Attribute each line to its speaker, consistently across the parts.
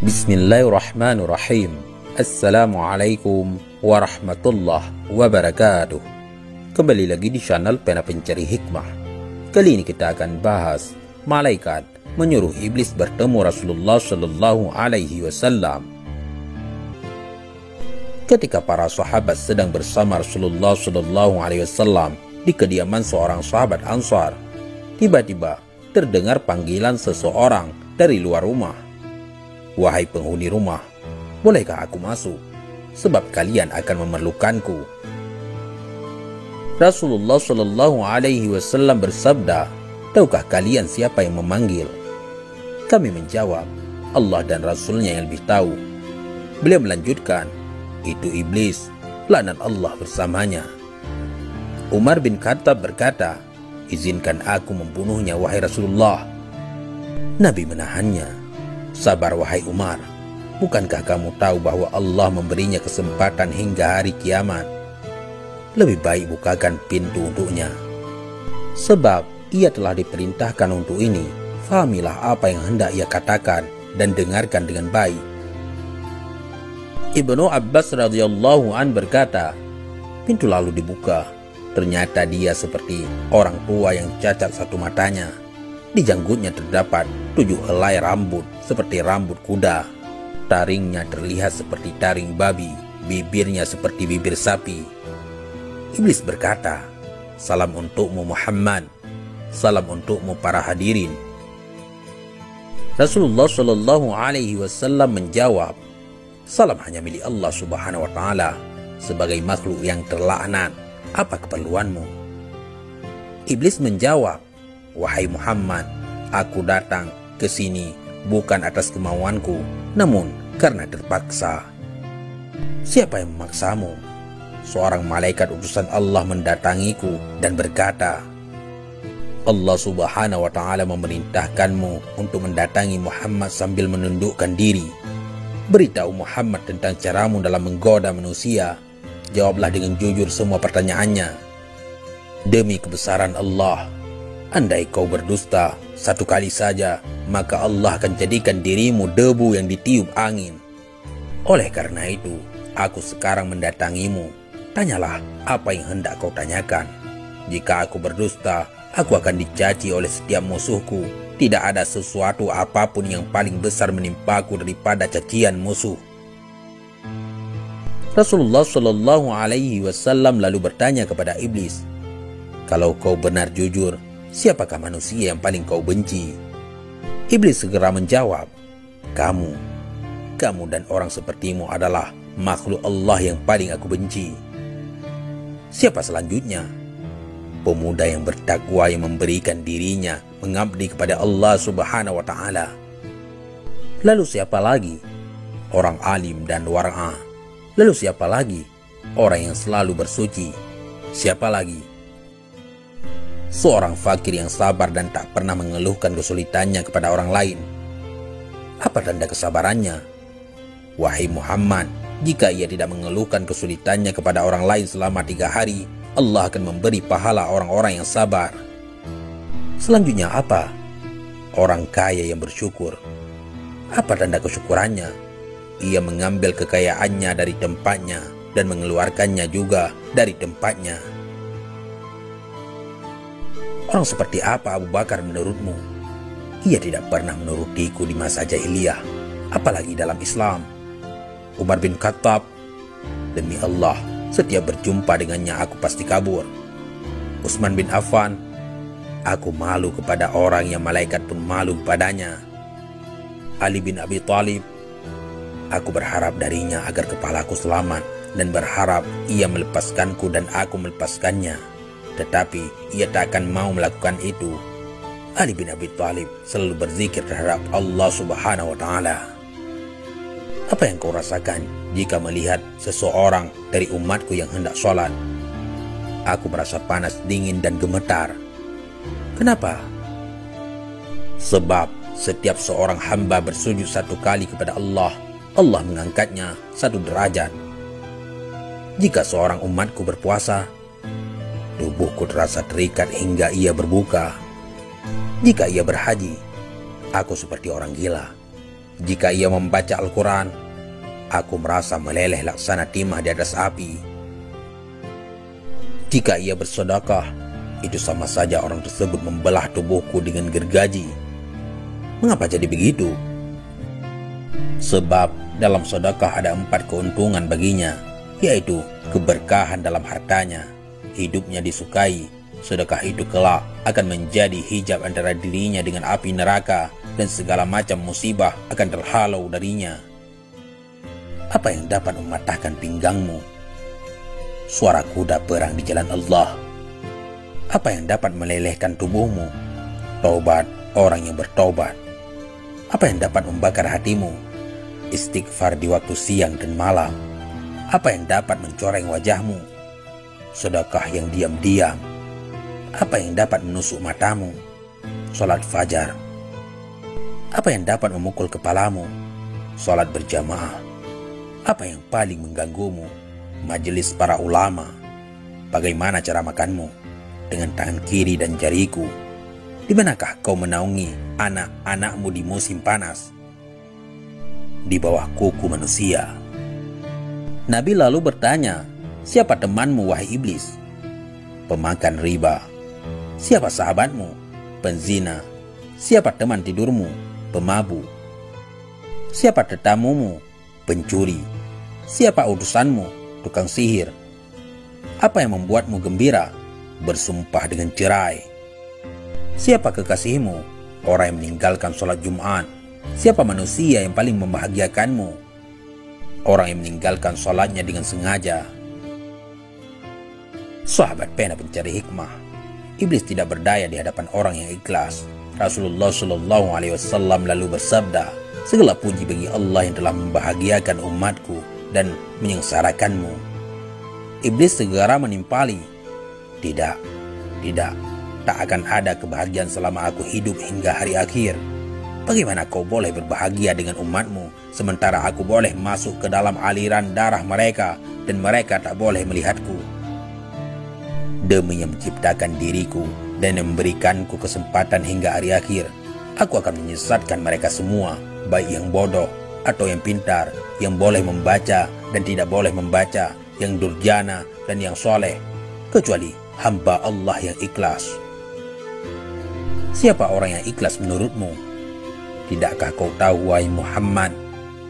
Speaker 1: Bismillahirrahmanirrahim. Assalamualaikum warahmatullahi wabarakatuh. Kembali lagi di channel Pena Pencari Hikmah. Kali ini kita akan bahas malaikat menyuruh iblis bertemu Rasulullah Shallallahu Alaihi Wasallam. Ketika para sahabat sedang bersama Rasulullah Shallallahu Alaihi Wasallam di kediaman seorang sahabat Ansar, tiba-tiba terdengar panggilan seseorang dari luar rumah. "Wahai penghuni rumah, bolehkah aku masuk? Sebab kalian akan memerlukanku." Rasulullah Shallallahu Alaihi Wasallam bersabda, "Tahukah kalian siapa yang memanggil?" Kami menjawab, "Allah dan Rasulnya yang lebih tahu." Beliau melanjutkan, "Itu iblis, laknat Allah bersamanya." Umar bin Khattab berkata, "Izinkan aku membunuhnya, wahai Rasulullah." Nabi menahannya. "Sabar wahai Umar, bukankah kamu tahu bahwa Allah memberinya kesempatan hingga hari kiamat? Lebih baik bukakan pintu untuknya. Sebab ia telah diperintahkan untuk ini. Fahamilah apa yang hendak ia katakan dan dengarkan dengan baik." Ibnu Abbas radhiyallahu an berkata, pintu lalu dibuka. Ternyata dia seperti orang tua yang cacat satu matanya. Di janggutnya terdapat 7 helai rambut seperti rambut kuda. Taringnya terlihat seperti taring babi, bibirnya seperti bibir sapi. Iblis berkata, "Salam untukmu Muhammad, salam untukmu para hadirin." Rasulullah Shallallahu Alaihi Wasallam menjawab, "Salam hanya milik Allah Subhanahu Wa Taala. Sebagai makhluk yang terlaknat, apa keperluanmu?" Iblis menjawab, "Wahai Muhammad, aku datang ke sini bukan atas kemauanku, namun karena terpaksa." "Siapa yang memaksamu?" "Seorang malaikat utusan Allah mendatangiku dan berkata, Allah Subhanahu wa Ta'ala memerintahkanmu untuk mendatangi Muhammad sambil menundukkan diri. Beritahu Muhammad tentang caramu dalam menggoda manusia. Jawablah dengan jujur semua pertanyaannya. Demi kebesaran Allah, andai kau berdusta satu kali saja, maka Allah akan jadikan dirimu debu yang ditiup angin. Oleh karena itu, aku sekarang mendatangimu. Tanyalah apa yang hendak kau tanyakan. Jika aku berdusta, aku akan dicaci oleh setiap musuhku. Tidak ada sesuatu apapun yang paling besar menimpaku daripada cacian musuh." Rasulullah Shallallahu Alaihi Wasallam lalu bertanya kepada iblis, "Kalau kau benar jujur, siapakah manusia yang paling kau benci?" Iblis segera menjawab, Kamu dan orang sepertimu adalah makhluk Allah yang paling aku benci." "Siapa selanjutnya?" "Pemuda yang bertakwa yang memberikan dirinya mengabdi kepada Allah Subhanahu wa Ta'ala." "Lalu siapa lagi?" "Orang alim dan wara'ah." "Lalu siapa lagi?" "Orang yang selalu bersuci." "Siapa lagi?" "Seorang fakir yang sabar dan tak pernah mengeluhkan kesulitannya kepada orang lain." "Apa tanda kesabarannya?" "Wahai Muhammad, jika ia tidak mengeluhkan kesulitannya kepada orang lain selama 3 hari, Allah akan memberi pahala orang-orang yang sabar." "Selanjutnya apa?" "Orang kaya yang bersyukur." "Apa tanda kesyukurannya?" "Ia mengambil kekayaannya dari tempatnya dan mengeluarkannya juga dari tempatnya." "Orang seperti apa Abu Bakar menurutmu?" "Ia tidak pernah menurutiku di masa jahiliyah, apalagi dalam Islam." Umar bin Khattab, "Demi Allah, setiap berjumpa dengannya aku pasti kabur." Utsman bin Affan, "Aku malu kepada orang yang malaikat pun malu kepadanya." Ali bin Abi Thalib, "Aku berharap darinya agar kepalaku selamat dan berharap ia melepaskanku dan aku melepaskannya. Tetapi ia tak akan mau melakukan itu." Ali bin Abi Thalib selalu berzikir terhadap Allah Subhanahu wa Ta'ala. "Apa yang kau rasakan jika melihat seseorang dari umatku yang hendak sholat?" "Aku merasa panas, dingin, dan gemetar." "Kenapa?" "Sebab setiap seorang hamba bersujud 1 kali kepada Allah, Allah mengangkatnya 1 derajat. Jika seorang umatku berpuasa, tubuhku terasa terikat hingga ia berbuka. Jika ia berhaji, aku seperti orang gila. Jika ia membaca Al-Quran, aku merasa meleleh laksana timah di atas api. Jika ia bersedekah, itu sama saja orang tersebut membelah tubuhku dengan gergaji. Mengapa jadi begitu? Sebab dalam sedekah ada 4 keuntungan baginya, yaitu keberkahan dalam hartanya, hidupnya disukai, sedekah itu kelak akan menjadi hijab antara dirinya dengan api neraka, dan segala macam musibah akan terhalau darinya. Apa yang dapat mematahkan pinggangmu? Suara kuda perang di jalan Allah. Apa yang dapat melelehkan tubuhmu? Taubat orang yang bertaubat. Apa yang dapat membakar hatimu? Istighfar di waktu siang dan malam. Apa yang dapat mencoreng wajahmu? Sedekah yang diam-diam. Apa yang dapat menusuk matamu? Salat fajar. Apa yang dapat memukul kepalamu? Salat berjamaah. Apa yang paling mengganggumu? Majelis para ulama. Bagaimana cara makanmu? Dengan tangan kiri dan jariku. Di manakah kau menaungi anak-anakmu di musim panas? Di bawah kuku manusia. Nabi lalu bertanya, siapa temanmu wahai iblis? Pemakan riba. Siapa sahabatmu? Penzina. Siapa teman tidurmu? Pemabuk. Siapa tetamumu? Pencuri. Siapa utusanmu? Tukang sihir. Apa yang membuatmu gembira? Bersumpah dengan cerai. Siapa kekasihmu? Orang yang meninggalkan sholat Jumat. Siapa manusia yang paling membahagiakanmu? Orang yang meninggalkan sholatnya dengan sengaja. Sahabat pena pencari hikmah. Iblis tidak berdaya di hadapan orang yang ikhlas. Rasulullah SAW lalu bersabda, segala puji bagi Allah yang telah membahagiakan umatku dan menyengsarakanmu. Iblis segera menimpali, tidak, tak akan ada kebahagiaan selama aku hidup hingga hari akhir. Bagaimana kau boleh berbahagia dengan umatmu, sementara aku boleh masuk ke dalam aliran darah mereka dan mereka tak boleh melihatku? Demi yang menciptakan diriku dan yang memberikanku kesempatan hingga hari akhir, aku akan menyesatkan mereka semua, baik yang bodoh atau yang pintar, yang boleh membaca dan tidak boleh membaca, yang durjana dan yang soleh, kecuali hamba Allah yang ikhlas. Siapa orang yang ikhlas menurutmu? Tidakkah kau tahu, wahai Muhammad,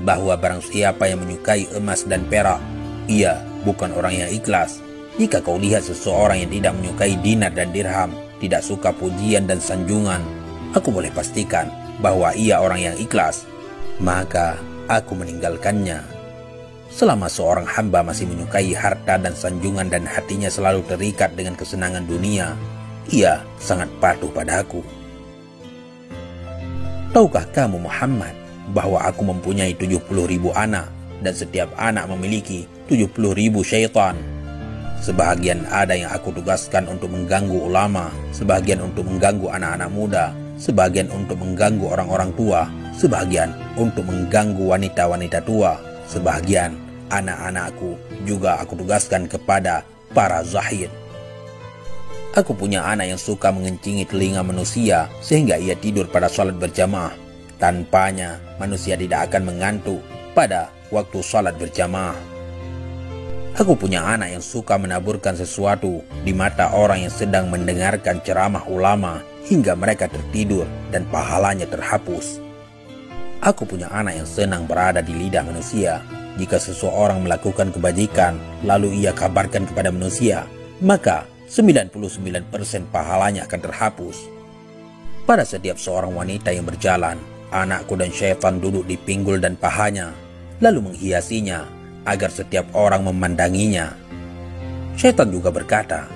Speaker 1: bahwa barang siapa yang menyukai emas dan perak, ia bukan orang yang ikhlas. Jika kau lihat seseorang yang tidak menyukai dinar dan dirham, tidak suka pujian dan sanjungan, aku boleh pastikan bahwa ia orang yang ikhlas, maka aku meninggalkannya. Selama seorang hamba masih menyukai harta dan sanjungan dan hatinya selalu terikat dengan kesenangan dunia, ia sangat patuh padaku. Tahukah kamu Muhammad bahwa aku mempunyai 70.000 anak dan setiap anak memiliki 70.000 syaitan? Sebahagian ada yang aku tugaskan untuk mengganggu ulama, sebahagian untuk mengganggu anak-anak muda, sebahagian untuk mengganggu orang-orang tua, sebahagian untuk mengganggu wanita-wanita tua, sebahagian anak-anakku juga aku tugaskan kepada para zahid. Aku punya anak yang suka mengencingi telinga manusia sehingga ia tidur pada sholat berjamaah. Tanpanya manusia tidak akan mengantuk pada waktu sholat berjamaah. Aku punya anak yang suka menaburkan sesuatu di mata orang yang sedang mendengarkan ceramah ulama hingga mereka tertidur dan pahalanya terhapus. Aku punya anak yang senang berada di lidah manusia. Jika seseorang melakukan kebajikan lalu ia kabarkan kepada manusia, maka 99% pahalanya akan terhapus. Pada setiap seorang wanita yang berjalan, anakku dan syaitan duduk di pinggul dan pahanya, lalu menghiasinya agar setiap orang memandanginya. Syaitan juga berkata,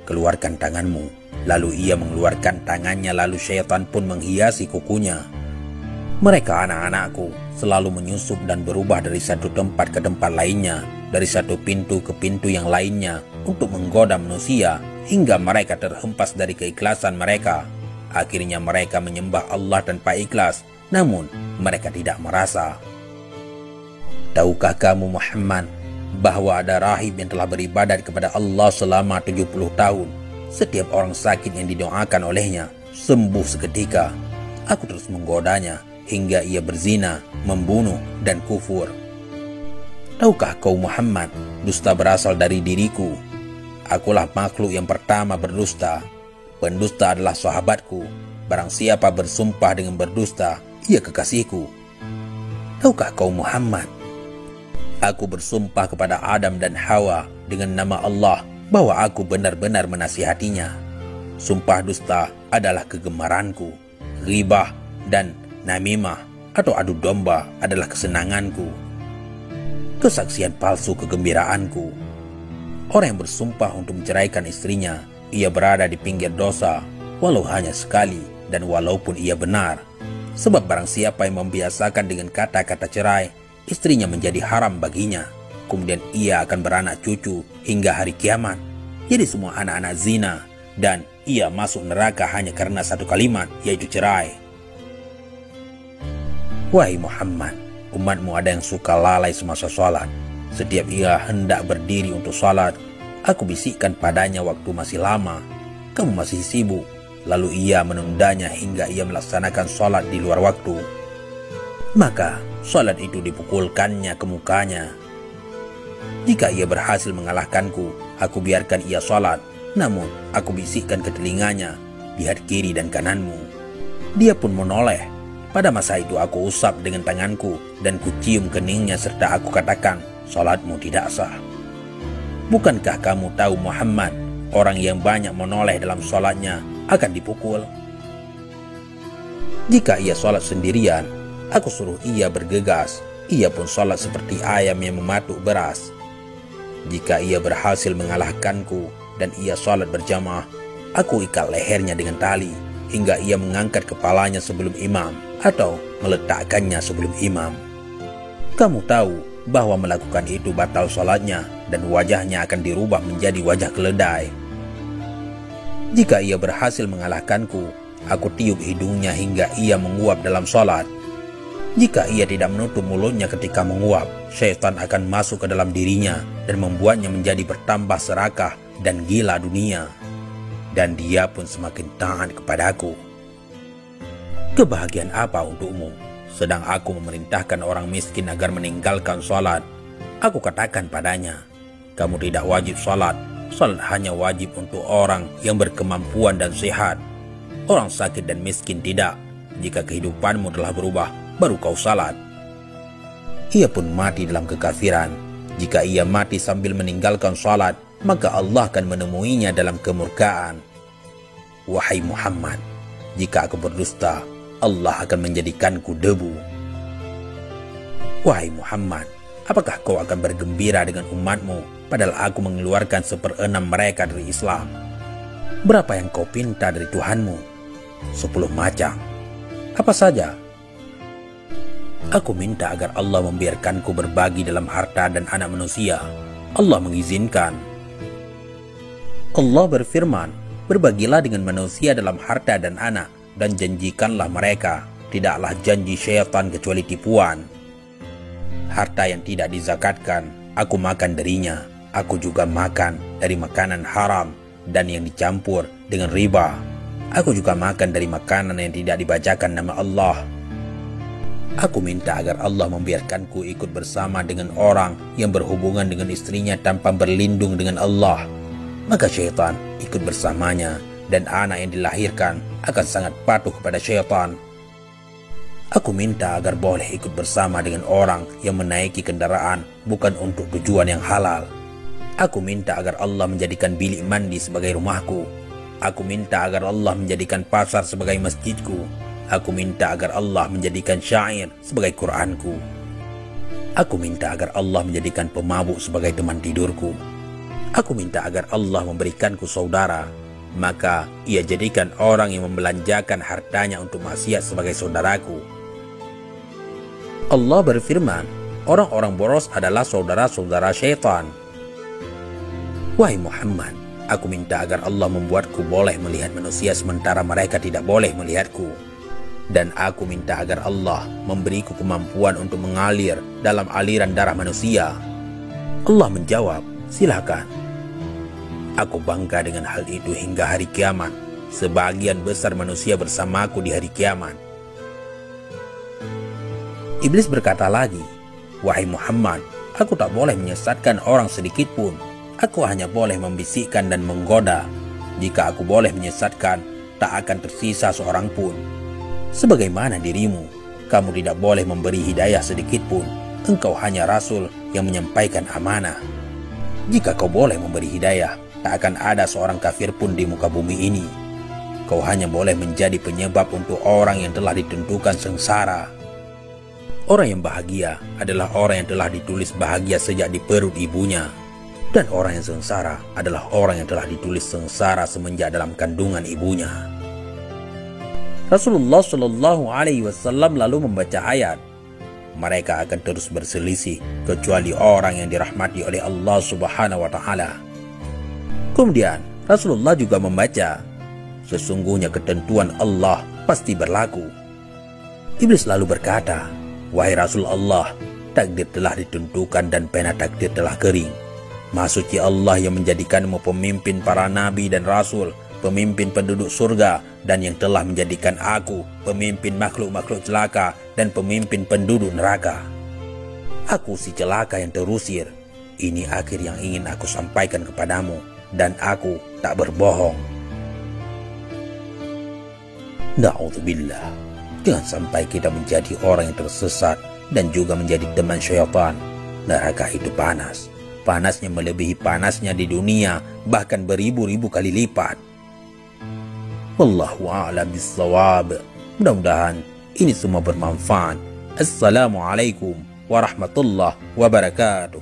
Speaker 1: keluarkan tanganmu. Lalu ia mengeluarkan tangannya, lalu syaitan pun menghiasi kukunya. Mereka anak-anakku selalu menyusup dan berubah dari satu tempat ke tempat lainnya, dari satu pintu ke pintu yang lainnya untuk menggoda manusia hingga mereka terhempas dari keikhlasan mereka. Akhirnya mereka menyembah Allah tanpa ikhlas, namun mereka tidak merasa. Tahukah kamu Muhammad bahwa ada rahib yang telah beribadat kepada Allah selama 70 tahun. Setiap orang sakit yang didoakan olehnya sembuh seketika. Aku terus menggodanya hingga ia berzina, membunuh, dan kufur. Tahukah kau Muhammad, dusta berasal dari diriku. Akulah makhluk yang pertama berdusta. Pendusta adalah sahabatku. Barang siapa bersumpah dengan berdusta, ia kekasihku. Tahukah kau Muhammad, aku bersumpah kepada Adam dan Hawa dengan nama Allah bahwa aku benar-benar menasihatinya. Sumpah dusta adalah kegemaranku. Ghibah dan namimah atau adu domba adalah kesenanganku. Kesaksian palsu kegembiraanku. Orang yang bersumpah untuk menceraikan istrinya, ia berada di pinggir dosa, walau hanya sekali dan walaupun ia benar. Sebab barang siapa yang membiasakan dengan kata-kata cerai, istrinya menjadi haram baginya. Kemudian ia akan beranak cucu hingga hari kiamat. Jadi semua anak-anak zina, dan ia masuk neraka hanya karena satu kalimat, yaitu cerai. Wahai Muhammad, umatmu ada yang suka lalai semasa sholat. Setiap ia hendak berdiri untuk sholat, aku bisikkan padanya waktu masih lama. Kamu masih sibuk. Lalu ia menundanya hingga ia melaksanakan sholat di luar waktu. Maka sholat itu dipukulkannya ke mukanya. Jika ia berhasil mengalahkanku, aku biarkan ia sholat. Namun aku bisikkan ke telinganya, lihat kiri dan kananmu. Dia pun menoleh. Pada masa itu aku usap dengan tanganku dan kucium keningnya serta aku katakan, sholatmu tidak sah. Bukankah kamu tahu Muhammad, orang yang banyak menoleh dalam sholatnya akan dipukul? Jika ia sholat sendirian, aku suruh ia bergegas. Ia pun sholat seperti ayam yang mematuk beras. Jika ia berhasil mengalahkanku dan ia sholat berjamaah, aku ikat lehernya dengan tali hingga ia mengangkat kepalanya sebelum imam atau meletakkannya sebelum imam. Kamu tahu bahwa melakukan itu batal sholatnya dan wajahnya akan dirubah menjadi wajah keledai. Jika ia berhasil mengalahkanku, aku tiup hidungnya hingga ia menguap dalam sholat. Jika ia tidak menutup mulutnya ketika menguap, syaitan akan masuk ke dalam dirinya dan membuatnya menjadi bertambah serakah dan gila dunia. Dan dia pun semakin taat kepadaku. Kebahagiaan apa untukmu? Sedang aku memerintahkan orang miskin agar meninggalkan sholat. Aku katakan padanya, kamu tidak wajib sholat. Sholat hanya wajib untuk orang yang berkemampuan dan sehat. Orang sakit dan miskin tidak. Jika kehidupanmu telah berubah, baru kau sholat. Ia pun mati dalam kekafiran. Jika ia mati sambil meninggalkan sholat, maka Allah akan menemuinya dalam kemurkaan. Wahai Muhammad, jika aku berdusta, Allah akan menjadikanku debu. Wahai Muhammad, apakah kau akan bergembira dengan umatmu, padahal aku mengeluarkan 1/6 mereka dari Islam? Berapa yang kau pinta dari Tuhanmu? 10 macam. Apa saja? Aku minta agar Allah membiarkanku berbagi dalam harta dan anak manusia. Allah mengizinkan. Allah berfirman, berbagilah dengan manusia dalam harta dan anak, dan janjikanlah mereka, tidaklah janji syaitan kecuali tipuan. Harta yang tidak dizakatkan, aku makan darinya. Aku juga makan dari makanan haram dan yang dicampur dengan riba. Aku juga makan dari makanan yang tidak dibacakan nama Allah. Aku minta agar Allah membiarkanku ikut bersama dengan orang yang berhubungan dengan istrinya tanpa berlindung dengan Allah. Maka syaitan ikut bersamanya dan anak yang dilahirkan akan sangat patuh kepada syaitan. Aku minta agar boleh ikut bersama dengan orang yang menaiki kendaraan bukan untuk tujuan yang halal. Aku minta agar Allah menjadikan bilik mandi sebagai rumahku. Aku minta agar Allah menjadikan pasar sebagai masjidku. Aku minta agar Allah menjadikan syair sebagai Qur'anku. Aku minta agar Allah menjadikan pemabuk sebagai teman tidurku. Aku minta agar Allah memberikanku saudara, maka ia jadikan orang yang membelanjakan hartanya untuk maksiat sebagai saudaraku. Allah berfirman, orang-orang boros adalah saudara-saudara syaitan. Wahai Muhammad, aku minta agar Allah membuatku boleh melihat manusia sementara mereka tidak boleh melihatku. Dan aku minta agar Allah memberiku kemampuan untuk mengalir dalam aliran darah manusia. Allah menjawab, silakan. Aku bangga dengan hal itu hingga hari kiamat. Sebagian besar manusia bersamaku di hari kiamat. Iblis berkata lagi, "Wahai Muhammad, aku tak boleh menyesatkan orang sedikit pun. Aku hanya boleh membisikkan dan menggoda. Jika aku boleh menyesatkan, tak akan tersisa seorang pun. Sebagaimana dirimu, kamu tidak boleh memberi hidayah sedikit pun. Engkau hanya rasul yang menyampaikan amanah. Jika kau boleh memberi hidayah, tak akan ada seorang kafir pun di muka bumi ini. Kau hanya boleh menjadi penyebab untuk orang yang telah ditentukan sengsara. Orang yang bahagia adalah orang yang telah ditulis bahagia sejak di perut ibunya. Dan orang yang sengsara adalah orang yang telah ditulis sengsara semenjak dalam kandungan ibunya." Rasulullah Shallallahu Alaihi Wasallam lalu membaca ayat, "Mereka akan terus berselisih kecuali orang yang dirahmati oleh Allah Subhanahu Wa Taala." Kemudian Rasulullah juga membaca, "Sesungguhnya ketentuan Allah pasti berlaku." Iblis lalu berkata, "Wahai Rasulullah, takdir telah ditentukan dan pena takdir telah kering. Maha suci Allah yang menjadikanmu pemimpin para nabi dan rasul, pemimpin penduduk surga, dan yang telah menjadikan aku pemimpin makhluk-makhluk celaka dan pemimpin penduduk neraka. Aku si celaka yang terusir. Ini akhir yang ingin aku sampaikan kepadamu, dan aku tak berbohong." Na'udzubillah. Jangan sampai kita menjadi orang yang tersesat dan juga menjadi teman syaitan. Neraka itu panas. Panasnya melebihi panasnya di dunia, bahkan beribu-ribu kali lipat. Wallahu a'lam bissawab. Mudah-mudahan ini semua bermanfaat. Assalamualaikum warahmatullahi wabarakatuh.